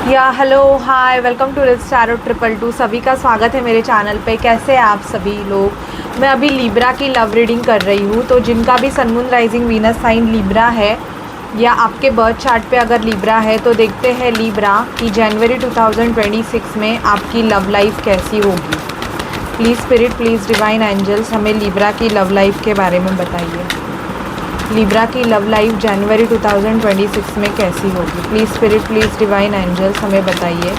या hello hi welcome to Rich Tarot 222। सभी का स्वागत है मेरे चैनल पे। कैसे हैं आप सभी लोग। मैं अभी लिब्रा की लव रीडिंग कर रही हूँ। तो जिनका भी sun moon rising Venus sign Libra है या आपके बर्थ चार्ट पे अगर लिब्रा है तो देखते हैं लिब्रा की जनवरी 2026 में आपकी लव लाइफ कैसी होगी। Please spirit, please divine angels हमें लिब्रा की लव लाइफ के बारे में बताइए। लिब्रा की लव लाइफ जनवरी 2026 में कैसी होगी। Please spirit, please divine angels हमें बताइए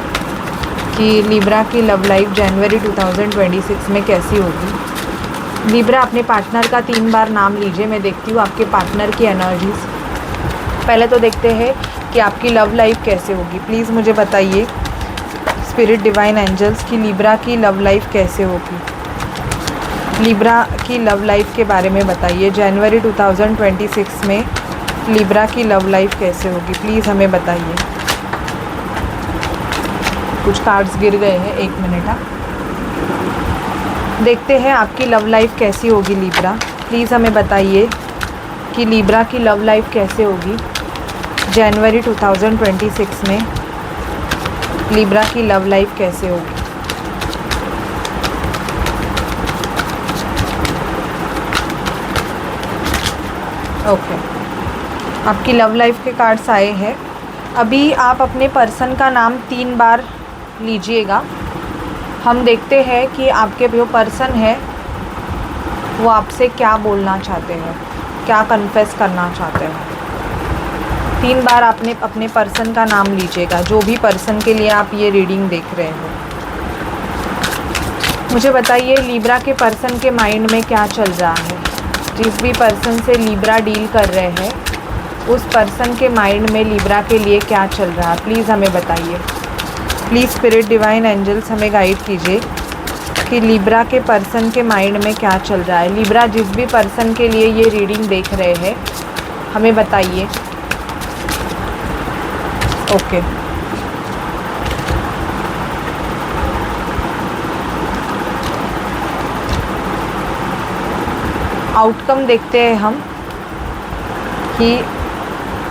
कि लिब्रा की लव लाइफ जनवरी 2026 में कैसी होगी। लिब्रा अपने पार्टनर का 3 बार नाम लीजिए। मैं देखती हूँ आपके पार्टनर की एनर्जीज। पहले तो देखते हैं कि आपकी लव लाइफ कैसे होगी। प्लीज़ मुझे बताइए स्पिरिट, डिवाइन एंजल्स की लिब्रा की लव लाइफ कैसे होगी। लिब्रा की लव लाइफ के बारे में बताइए। जनवरी 2026 में लिब्रा की लव लाइफ कैसे होगी, प्लीज़ हमें बताइए। कुछ कार्ड्स गिर गए हैं, 1 मिनट। देखते हैं आपकी लव लाइफ कैसी होगी लिब्रा। प्लीज़ हमें बताइए कि लिब्रा की लव लाइफ कैसे होगी जनवरी 2026 में। लिब्रा की लव लाइफ कैसे होगी। ओके, आपकी लव लाइफ के कार्ड्स आए हैं। अभी आप अपने पर्सन का नाम 3 बार लीजिएगा। हम देखते हैं कि आपके जो पर्सन है वो आपसे क्या बोलना चाहते हैं, क्या कन्फेस करना चाहते हैं। 3 बार आपने अपने पर्सन का नाम लीजिएगा, जो भी पर्सन के लिए आप ये रीडिंग देख रहे हो। मुझे बताइए लिब्रा के पर्सन के माइंड में क्या चल रहा है। जिस भी पर्सन से लिब्रा डील कर रहे हैं उस पर्सन के माइंड में लिब्रा के लिए क्या चल रहा है, प्लीज़ हमें बताइए। प्लीज़ स्पिरिट, डिवाइन एंजल्स हमें गाइड कीजिए कि लिब्रा के पर्सन के माइंड में क्या चल रहा है। लिब्रा जिस भी पर्सन के लिए ये रीडिंग देख रहे हैं हमें बताइए। ओके, आउटकम देखते हैं हम कि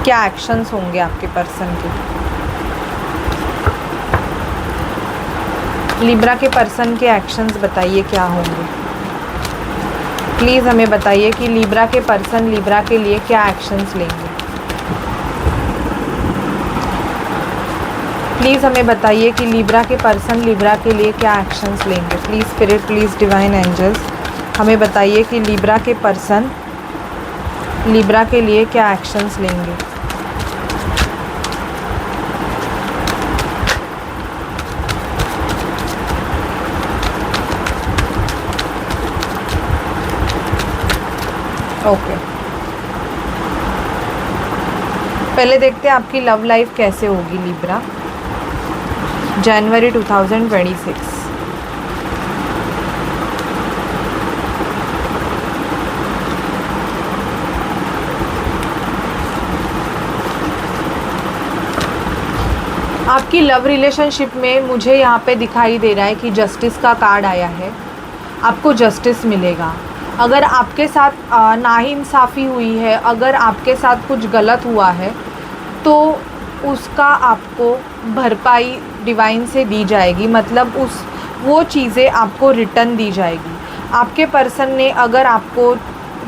क्या एक्शंस होंगे आपके पर्सन के। लिब्रा के पर्सन के एक्शंस बताइए क्या होंगे। प्लीज़ हमें बताइए कि लिब्रा के पर्सन लिब्रा के लिए क्या एक्शंस लेंगे। प्लीज़ हमें बताइए कि लिब्रा के पर्सन लिब्रा के लिए क्या एक्शंस लेंगे। Please spirit, please divine angels हमें बताइए कि लिब्रा के पर्सन लिब्रा के लिए क्या एक्शंस लेंगे। ओके, पहले देखते हैं आपकी लव लाइफ कैसे होगी लिब्रा जनवरी 2026। आपकी लव रिलेशनशिप में मुझे यहाँ पे दिखाई दे रहा है कि जस्टिस का कार्ड आया है। आपको जस्टिस मिलेगा। अगर आपके साथ नाइंसाफ़ी हुई है, अगर आपके साथ कुछ गलत हुआ है तो उसका आपको भरपाई डिवाइन से दी जाएगी। मतलब वो चीज़ें आपको रिटर्न दी जाएगी। आपके पर्सन ने अगर आपको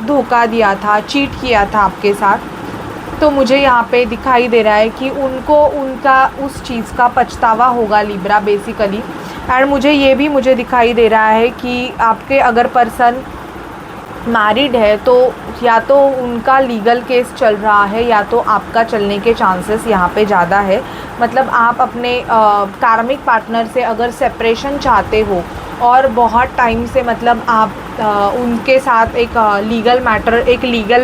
धोखा दिया था, चीट किया था आपके साथ, तो मुझे यहाँ पे दिखाई दे रहा है कि उनको उनका उस चीज़ का पछतावा होगा लिब्रा बेसिकली। एंड मुझे दिखाई दे रहा है कि आपके अगर पर्सन मैरिड है तो या तो उनका लीगल केस चल रहा है या तो आपका चलने के चांसेस यहाँ पे ज़्यादा है। मतलब आप अपने कार्मिक पार्टनर से अगर सेपरेशन चाहते हो और बहुत टाइम से मतलब आप उनके साथ एक लीगल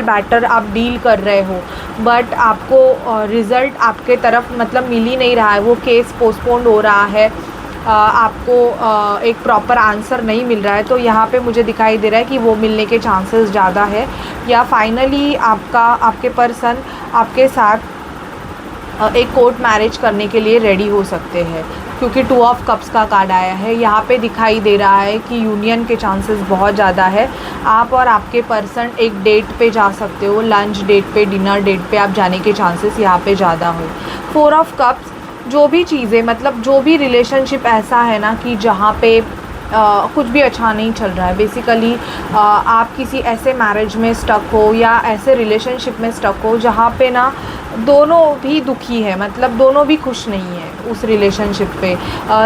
मैटर आप डील कर रहे हो, बट आपको रिज़ल्ट आपके तरफ मतलब मिल ही नहीं रहा है। वो केस पोस्टपोन्ड हो रहा है, आपको एक प्रॉपर आंसर नहीं मिल रहा है। तो यहाँ पे मुझे दिखाई दे रहा है कि वो मिलने के चांसेस ज़्यादा है। या फाइनली आपके पर्सन आपके साथ एक कोर्ट मैरिज करने के लिए रेडी हो सकते हैं, क्योंकि 2 ऑफ कप्स का कार्ड आया है। यहाँ पे दिखाई दे रहा है कि यूनियन के चांसेस बहुत ज़्यादा है। आप और आपके पर्सन एक डेट पे जा सकते हो, लंच डेट पे, डिनर डेट पे आप जाने के चांसेस यहाँ पे ज़्यादा हो। 4 ऑफ कप्स जो भी चीज़ें मतलब जो भी रिलेशनशिप ऐसा है ना कि जहाँ पे कुछ भी अच्छा नहीं चल रहा है बेसिकली, आप किसी ऐसे मैरिज में स्टक हो या ऐसे रिलेशनशिप में स्टक हो जहाँ पे ना दोनों भी दुखी है, मतलब दोनों भी खुश नहीं है उस रिलेशनशिप पे।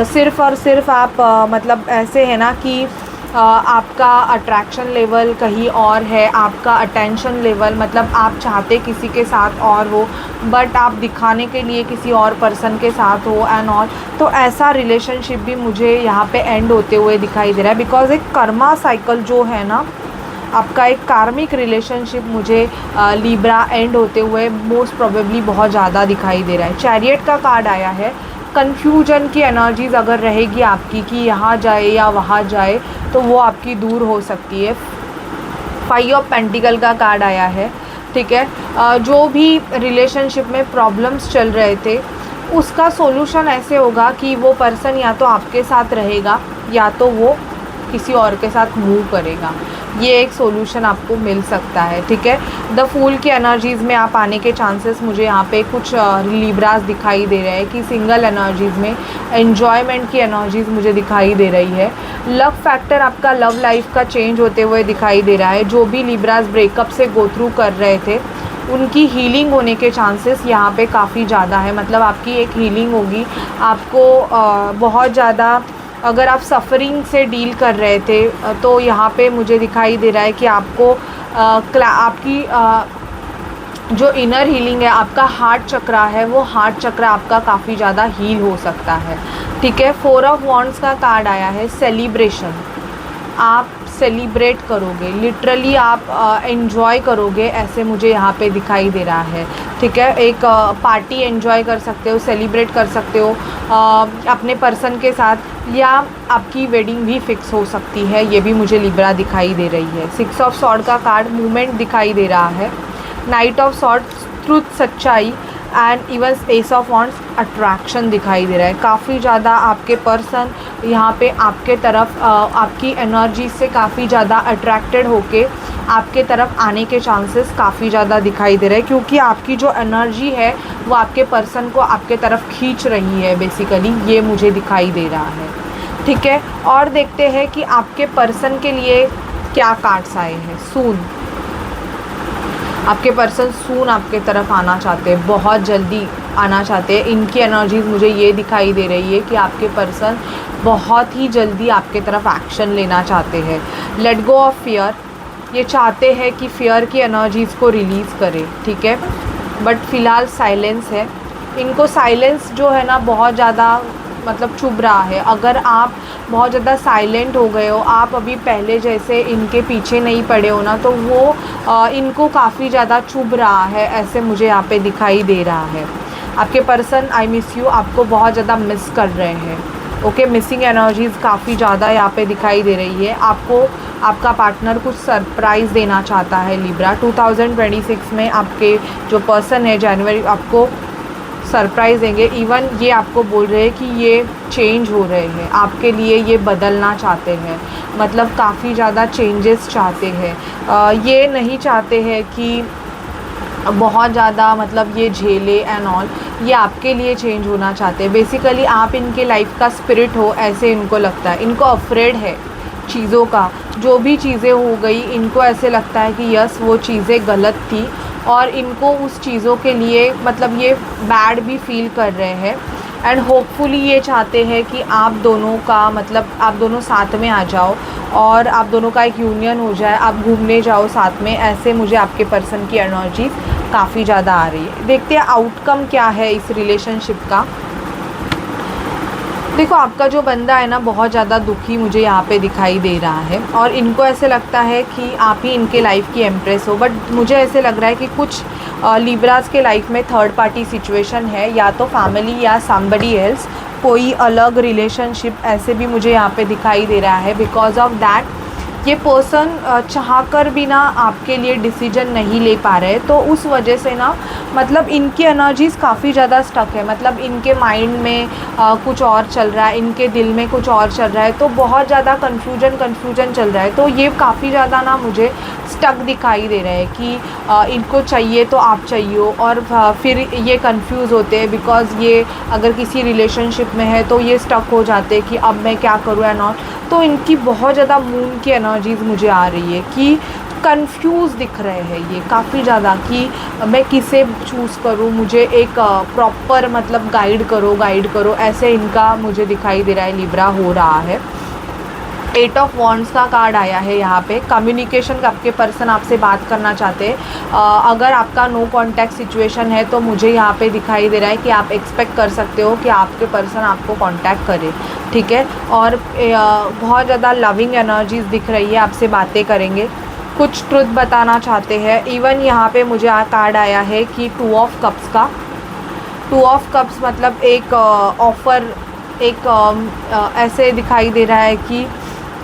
सिर्फ़ और सिर्फ आप मतलब ऐसे है ना कि आपका अट्रैक्शन लेवल कहीं और है, आपका अटेंशन लेवल मतलब आप चाहते किसी के साथ और हो बट आप दिखाने के लिए किसी और पर्सन के साथ हो एंड ऑल। तो ऐसा रिलेशनशिप भी मुझे यहाँ पे एंड होते हुए दिखाई दे रहा है, बिकॉज़ एक कर्मा साइकिल जो है ना, आपका एक कार्मिक रिलेशनशिप मुझे लिब्रा एंड होते हुए मोस्ट प्रोबेबली बहुत ज़्यादा दिखाई दे रहा है। चैरियट का कार्ड आया है। कन्फ्यूजन की एनर्जीज़ अगर रहेगी आपकी कि यहाँ जाए या वहाँ जाए तो वो आपकी दूर हो सकती है। 5 ऑफ पेंटिकल का कार्ड आया है, ठीक है। जो भी रिलेशनशिप में प्रॉब्लम्स चल रहे थे उसका सॉल्यूशन ऐसे होगा कि वो पर्सन या तो आपके साथ रहेगा या तो वो किसी और के साथ मूव करेगा। ये एक सॉल्यूशन आपको मिल सकता है, ठीक है। द फूल की एनर्जीज़ में आप आने के चांसेस मुझे यहाँ पे कुछ लिब्रास दिखाई दे रहे हैं कि सिंगल एनर्जीज़ में एन्जॉयमेंट की एनर्जीज़ मुझे दिखाई दे रही है। लव फैक्टर आपका लव लाइफ का चेंज होते हुए दिखाई दे रहा है। जो भी लिब्रास ब्रेकअप से गो थ्रू कर रहे थे उनकी हीलिंग होने के चांसेस यहाँ पे काफ़ी ज़्यादा है, मतलब आपकी एक हीलिंग होगी। आपको बहुत ज़्यादा अगर आप सफ़रिंग से डील कर रहे थे तो यहाँ पे मुझे दिखाई दे रहा है कि आपको आपकी जो इनर हीलिंग है, आपका हार्ट चक्रा है, वो हार्ट चक्रा आपका काफ़ी ज़्यादा हील हो सकता है, ठीक है। 4 ऑफ वॉन्ड्स का कार्ड आया है। सेलिब्रेशन, आप सेलिब्रेट करोगे, लिटरली आप एंजॉय करोगे, ऐसे मुझे यहाँ पे दिखाई दे रहा है, ठीक है। एक पार्टी एंजॉय कर सकते हो, सेलिब्रेट कर सकते हो अपने पर्सन के साथ, या आपकी वेडिंग भी फिक्स हो सकती है, ये भी मुझे लिब्रा दिखाई दे रही है। 6 ऑफ सॉर्ड का कार्ड मूवमेंट दिखाई दे रहा है। नाइट ऑफ सॉर्ड्स ट्रुथ, सच्चाई, and even S of wands attraction दिखाई दे रहा है। काफ़ी ज़्यादा आपके पर्सन यहाँ पे आपके तरफ आपकी एनर्जी से काफ़ी ज़्यादा अट्रैक्टेड होके आपके तरफ आने के चांसेस काफ़ी ज़्यादा दिखाई दे रहे हैं, क्योंकि आपकी जो एनर्जी है वो आपके पर्सन को आपके तरफ खींच रही है बेसिकली, ये मुझे दिखाई दे रहा है, ठीक है। और देखते हैं कि आपके पर्सन के लिए क्या कार्ड्स आए हैं। सून, आपके पर्सन सून आपके तरफ आना चाहते हैं, बहुत जल्दी आना चाहते हैं। इनकी एनर्जीज़ मुझे ये दिखाई दे रही है कि आपके पर्सन बहुत ही जल्दी आपके तरफ एक्शन लेना चाहते हैं। लेट गो ऑफ फियर, ये चाहते हैं कि फियर की एनर्जीज़ को रिलीज़ करें, ठीक है। बट फ़िलहाल साइलेंस है, इनको साइलेंस जो है ना बहुत ज़्यादा मतलब चुभ रहा है। अगर आप बहुत ज़्यादा साइलेंट हो गए हो, आप अभी पहले जैसे इनके पीछे नहीं पड़े हो ना, तो वो इनको काफ़ी ज़्यादा चुभ रहा है, ऐसे मुझे यहाँ पे दिखाई दे रहा है। आपके पर्सन आई मिस यू आपको बहुत ज़्यादा मिस कर रहे हैं, ओके। मिसिंग एनर्जीज़ काफ़ी ज़्यादा यहाँ पे दिखाई दे रही है। आपको आपका पार्टनर कुछ सरप्राइज़ देना चाहता है लिब्रा। 2026 में आपके जो पर्सन है जनवरी आपको सरप्राइज़ देंगे। इवन ये आपको बोल रहे हैं कि ये चेंज हो रहे हैं आपके लिए, ये बदलना चाहते हैं, मतलब काफ़ी ज़्यादा चेंजेस चाहते हैं। ये नहीं चाहते हैं कि बहुत ज़्यादा मतलब ये झेले एंड ऑल, ये आपके लिए चेंज होना चाहते हैं। बेसिकली आप इनके लाइफ का स्पिरिट हो, ऐसे इनको लगता है। इनको अफ्रेड है चीज़ों का, जो भी चीज़ें हो गई इनको ऐसे लगता है कि यस वो चीज़ें गलत थी, और इनको उस चीज़ों के लिए मतलब ये बैड भी फील कर रहे हैं। एंड होपफुली ये चाहते हैं कि आप दोनों का मतलब आप दोनों साथ में आ जाओ और आप दोनों का एक यूनियन हो जाए, आप घूमने जाओ साथ में, ऐसे मुझे आपके पर्सन की एनर्जी काफ़ी ज़्यादा आ रही है। देखते हैं आउटकम क्या है इस रिलेशनशिप का। देखो आपका जो बंदा है ना बहुत ज़्यादा दुखी मुझे यहाँ पे दिखाई दे रहा है, और इनको ऐसे लगता है कि आप ही इनके लाइफ की एम्प्रेस हो। बट मुझे ऐसे लग रहा है कि कुछ लिब्रास के लाइफ में थर्ड पार्टी सिचुएशन है, या तो फैमिली या समबडी एल्स, कोई अलग रिलेशनशिप ऐसे भी मुझे यहाँ पे दिखाई दे रहा है। बिकॉज ऑफ दैट ये पर्सन चाहकर भी ना आपके लिए डिसीजन नहीं ले पा रहे, तो उस वजह से ना मतलब इनकी एनर्जीज़ काफ़ी ज़्यादा स्टक है। मतलब इनके माइंड में कुछ और चल रहा है, इनके दिल में कुछ और चल रहा है, तो बहुत ज़्यादा कन्फ्यूजन चल रहा है। तो ये काफ़ी ज़्यादा ना मुझे स्टक दिखाई दे रहा है कि इनको चाहिए तो आप चाहिए, और फिर ये कंफ्यूज होते हैं बिकॉज़ ये अगर किसी रिलेशनशिप में है तो ये स्टक हो जाते हैं कि अब मैं क्या करूँ एंड ऑल। तो इनकी बहुत ज़्यादा मून की एनर्जीज़ मुझे आ रही है कि कंफ्यूज दिख रहे हैं ये काफ़ी ज़्यादा कि मैं किसे चूज़ करूँ, मुझे एक प्रॉपर मतलब गाइड करो, ऐसे इनका मुझे दिखाई दे रहा है लिब्रा हो रहा है। 8 ऑफ वॉन्ड्स का कार्ड आया है यहाँ पे। कम्युनिकेशन का आपके पर्सन आपसे बात करना चाहते हैं। अगर आपका नो कांटेक्ट सिचुएशन है तो मुझे यहाँ पे दिखाई दे रहा है कि आप एक्सपेक्ट कर सकते हो कि आपके पर्सन आपको कांटेक्ट करे, ठीक है। और बहुत ज़्यादा लविंग एनर्जीज दिख रही है, आपसे बातें करेंगे, कुछ ट्रुथ बताना चाहते हैं। इवन यहाँ पे मुझे कार्ड आया है कि 2 ऑफ कप्स का। 2 ऑफ कप्स मतलब एक ऑफ़र, एक ऐसे दिखाई दे रहा है कि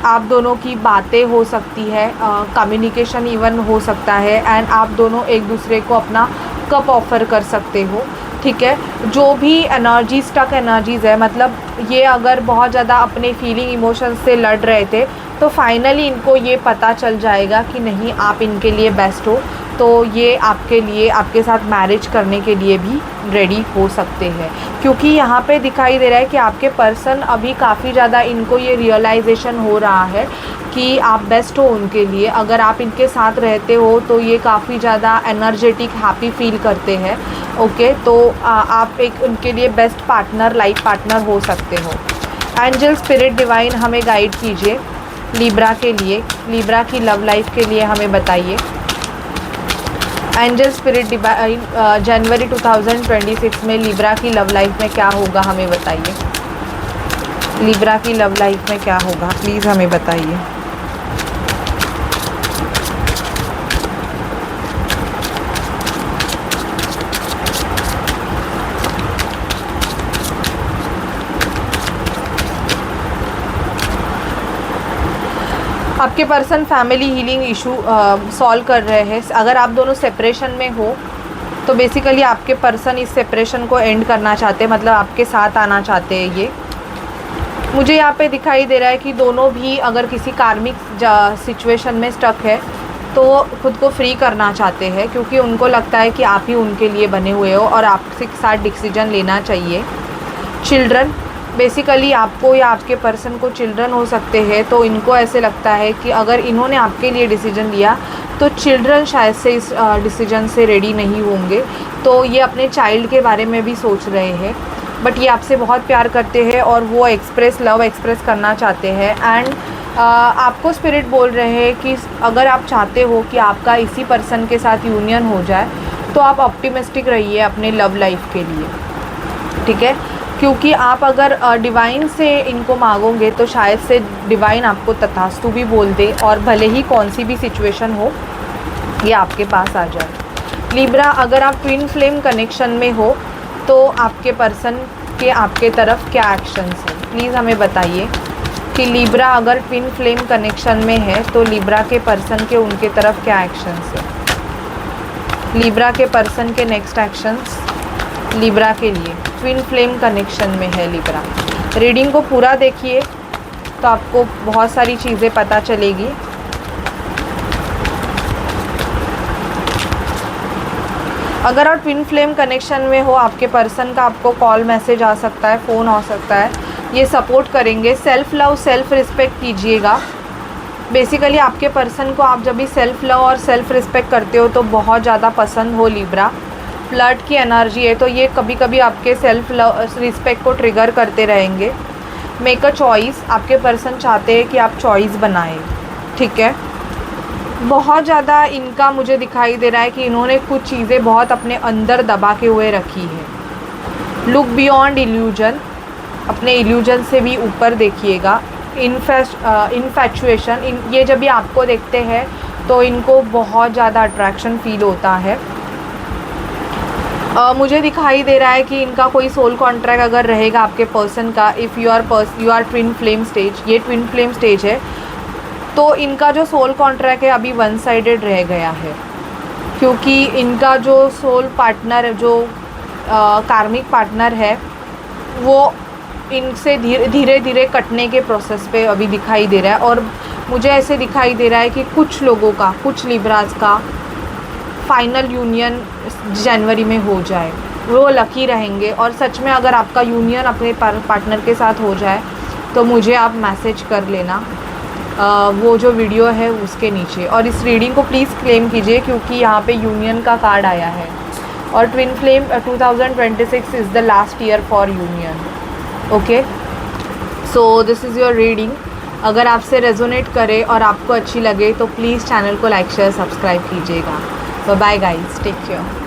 आप दोनों की बातें हो सकती है, कम्युनिकेशन इवन हो सकता है, एंड आप दोनों एक दूसरे को अपना कप ऑफ़र कर सकते हो, ठीक है। जो भी एनर्जी स्टक एनर्जीज़ है, मतलब ये अगर बहुत ज़्यादा अपने फीलिंग इमोशंस से लड़ रहे थे तो फाइनली इनको ये पता चल जाएगा कि नहीं आप इनके लिए बेस्ट हो, तो ये आपके लिए, आपके साथ मैरिज करने के लिए भी रेडी हो सकते हैं। क्योंकि यहाँ पे दिखाई दे रहा है कि आपके पर्सन अभी काफ़ी ज़्यादा इनको ये रियलाइजेशन हो रहा है कि आप बेस्ट हो उनके लिए। अगर आप इनके साथ रहते हो तो ये काफ़ी ज़्यादा एनर्जेटिक हैप्पी फील करते हैं, ओके। तो आप एक उनके लिए बेस्ट पार्टनर, लाइफ पार्टनर हो सकते हो। एंजल स्पिरिट डिवाइन हमें गाइड कीजिए लिब्रा के लिए, लिब्रा की लव लाइफ के लिए हमें बताइए। एंजल स्पिरिट डिवाइन जनवरी 2026 में लिब्रा की लव लाइफ में क्या होगा हमें बताइए। लिब्रा की लव लाइफ में क्या होगा प्लीज़ हमें बताइए। आपके person family healing issue solve कर रहे हैं। अगर आप दोनों सेपरेशन में हो तो बेसिकली आपके पर्सन इस सेपरेशन को एंड करना चाहते हैं, मतलब आपके साथ आना चाहते हैं। ये मुझे यहाँ पे दिखाई दे रहा है कि दोनों भी अगर किसी कार्मिक सिचुएशन में स्टक है तो खुद को फ्री करना चाहते हैं, क्योंकि उनको लगता है कि आप ही उनके लिए बने हुए हो और आपके साथ डिसीजन लेना चाहिए। चिल्ड्रन, बेसिकली आपको या आपके पर्सन को चिल्ड्रन हो सकते हैं, तो इनको ऐसे लगता है कि अगर इन्होंने आपके लिए डिसीजन लिया तो चिल्ड्रन शायद से इस डिसीजन से रेडी नहीं होंगे, तो ये अपने चाइल्ड के बारे में भी सोच रहे हैं। बट ये आपसे बहुत प्यार करते हैं और वो लव एक्सप्रेस करना चाहते हैं। एंड आपको स्पिरिट बोल रहे हैं कि अगर आप चाहते हो कि आपका इसी पर्सन के साथ यूनियन हो जाए तो आप ऑप्टिमिस्टिक रहिए अपने लव लाइफ के लिए, ठीक है। क्योंकि आप अगर डिवाइन से इनको मांगोगे तो शायद से डिवाइन आपको तथास्तु भी बोल दे, और भले ही कौन सी भी सिचुएशन हो ये आपके पास आ जाए। लिब्रा, अगर आप ट्विन फ्लेम कनेक्शन में हो तो आपके पर्सन के आपके तरफ क्या एक्शंस हैं प्लीज़ हमें बताइए कि लिब्रा अगर ट्विन फ्लेम कनेक्शन में है तो लिब्रा के पर्सन के उनके तरफ क्या एक्शंस हैं। लिब्रा के पर्सन के नेक्स्ट एक्शंस लिब्रा के लिए ट्विन फ्लेम कनेक्शन में है लिब्रा। रीडिंग को पूरा देखिए तो आपको बहुत सारी चीज़ें पता चलेगी। अगर आप ट्विन फ्लेम कनेक्शन में हो, आपके पर्सन का आपको कॉल मैसेज आ सकता है, फ़ोन आ सकता है, ये सपोर्ट करेंगे। सेल्फ़ लव सेल्फ़ रिस्पेक्ट कीजिएगा। बेसिकली आपके पर्सन को आप जब भी सेल्फ़ लव और सेल्फ़ रिस्पेक्ट करते हो तो बहुत ज़्यादा पसंद हो लिब्रा। फ्लर्ट की एनर्जी है तो ये कभी कभी आपके सेल्फ रिस्पेक्ट को ट्रिगर करते रहेंगे। मेक अ चॉइस, आपके पर्सन चाहते हैं कि आप चॉइस बनाएं, ठीक है। बहुत ज़्यादा इनका मुझे दिखाई दे रहा है कि इन्होंने कुछ चीज़ें बहुत अपने अंदर दबा के हुए रखी है। लुक बियॉन्ड इल्यूजन, अपने इल्यूजन से भी ऊपर देखिएगा। इन्फैचुएशन, ये जब भी आपको देखते हैं तो इनको बहुत ज़्यादा अट्रैक्शन फील होता है। मुझे दिखाई दे रहा है कि इनका कोई सोल कॉन्ट्रैक्ट अगर रहेगा आपके पर्सन का, if you are twin flame stage, ये ट्विन फ्लेम स्टेज है, तो इनका जो सोल कॉन्ट्रैक्ट है अभी वन साइडेड रह गया है, क्योंकि इनका जो सोल पार्टनर, जो कार्मिक पार्टनर है, वो इनसे धीरे धीरे कटने के प्रोसेस पे अभी दिखाई दे रहा है। और मुझे ऐसे दिखाई दे रहा है कि कुछ लोगों का, कुछ लिब्रास का फाइनल यूनियन जनवरी में हो जाए, वो लकी रहेंगे। और सच में अगर आपका यूनियन अपने पार्टनर के साथ हो जाए तो मुझे आप मैसेज कर लेना वो जो वीडियो है उसके नीचे। और इस रीडिंग को प्लीज़ क्लेम कीजिए, क्योंकि यहाँ पे यूनियन का कार्ड आया है। और twin flame 2026 is the last year for union. Okay, so this is your reading. अगर आपसे रेजोनेट करे और आपको अच्छी लगे तो प्लीज़ चैनल को लाइक शेयर सब्सक्राइब कीजिएगा। Bye guys, take care.